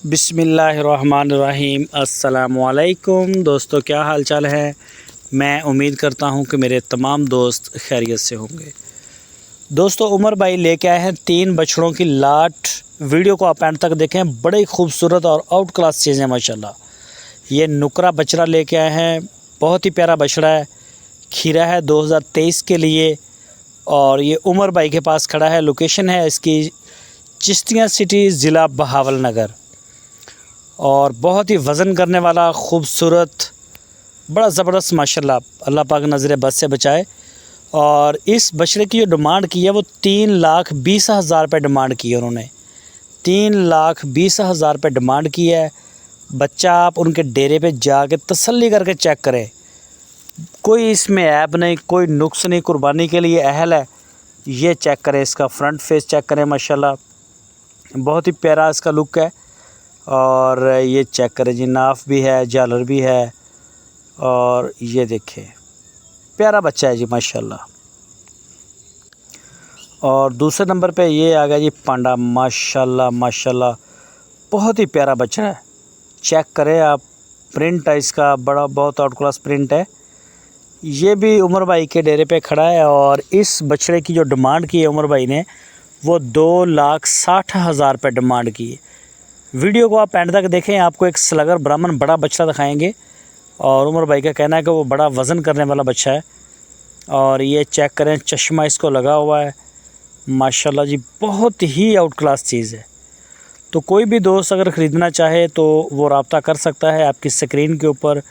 बिस्मिल्लाहिर्रहमानिर्रहीम। अस्सलामुअलैकुम दोस्तों, क्या हाल चाल है। मैं उम्मीद करता हूं कि मेरे तमाम दोस्त खैरियत से होंगे। दोस्तों, उमर भाई लेके आए हैं 3 बछड़ों की लाट। वीडियो को आप एंड तक देखें, बड़े खूबसूरत और आउट क्लास चीज़ें माशाल्लाह। ये नुकरा बछड़ा लेके आए हैं, बहुत ही प्यारा बछड़ा है। खीरा है 2023 के लिए और ये उमर भाई के पास खड़ा है। लोकेशन है इसकी चिश्तिया सिटी, ज़िला बहावल नगर। और बहुत ही वज़न करने वाला खूबसूरत, बड़ा ज़बरदस्त माशाल्लाह। अल्लाह पाक नज़र बद से बचाए। और इस बछड़े की जो डिमांड की है वो 3,20,000 रुपये डिमांड की है उन्होंने। 3,20,000 रुपये डिमांड की है। बच्चा आप उनके डेरे पे जाके तसल्ली करके चेक करें, कोई इसमें ऐब नहीं, कोई नुक्स नहीं, कुर्बानी के लिए अहल है। ये चेक करें, इसका फ्रंट फेस चेक करें माशाल्लाह, बहुत ही प्यारा इसका लुक है। और ये चेक करें जी, नाफ भी है, झालर भी है। और ये देखें, प्यारा बच्चा है जी माशाल्लाह। और दूसरे नंबर पे ये आ गया जी पांडा, माशाल्लाह माशाल्लाह, बहुत ही प्यारा बच्चा है। चेक करें आप, प्रिंट है इसका बड़ा, बहुत आउट क्लास प्रिंट है। ये भी उमर भाई के डेरे पे खड़ा है। और इस बछड़े की जो डिमांड की है उमर भाई ने, वो 2,60,000 रुपये डिमांड की है। वीडियो को आप एंड तक देखें, आपको एक स्लगर ब्राह्मण बड़ा बच्चा दिखाएंगे। और उमर भाई का कहना है कि वो बड़ा वज़न करने वाला बच्चा है। और ये चेक करें, चश्मा इसको लगा हुआ है माशाल्लाह जी, बहुत ही आउट क्लास चीज़ है। तो कोई भी दोस्त अगर ख़रीदना चाहे तो वो रब्ता कर सकता है। आपकी स्क्रीन के ऊपर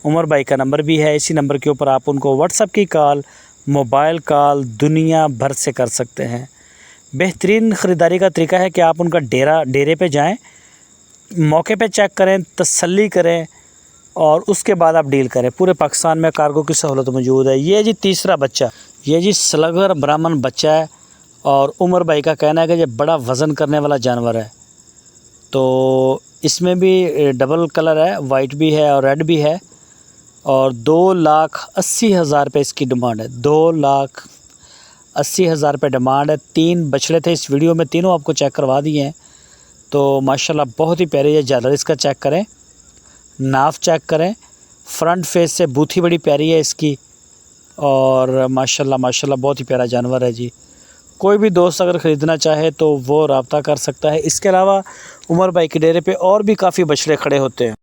उमर भाई का नंबर भी है, इसी नंबर के ऊपर आप उनको व्हाट्सएप की कॉल, मोबाइल कॉल दुनिया भर से कर सकते हैं। बेहतरीन ख़रीदारी का तरीका है कि आप उनका डेरे पे जाएं, मौके पे चेक करें, तसल्ली करें और उसके बाद आप डील करें। पूरे पाकिस्तान में कार्गो की सहूलत मौजूद है। ये जी तीसरा बच्चा, ये जी स्लगर ब्राह्मण बच्चा है। और उमर भाई का कहना है कि ये बड़ा वज़न करने वाला जानवर है। तो इसमें भी डबल कलर है, वाइट भी है और रेड भी है। और 2,80,000 रुपये इसकी डिमांड है। 2,80,000 रुपये डिमांड है। 3 बछड़े थे इस वीडियो में, तीनों आपको चेक करवा दिए हैं। तो माशाल्लाह बहुत ही प्यारे। ये झालर इसका चेक करें, नाफ चेक करें, फ्रंट फेस से बूथी बड़ी प्यारी है इसकी। और माशाल्लाह माशाल्लाह बहुत ही प्यारा जानवर है जी। कोई भी दोस्त अगर ख़रीदना चाहे तो वो रब्ता कर सकता है। इसके अलावा उमर भाई के डेरे पे और भी काफ़ी बछड़े खड़े होते हैं।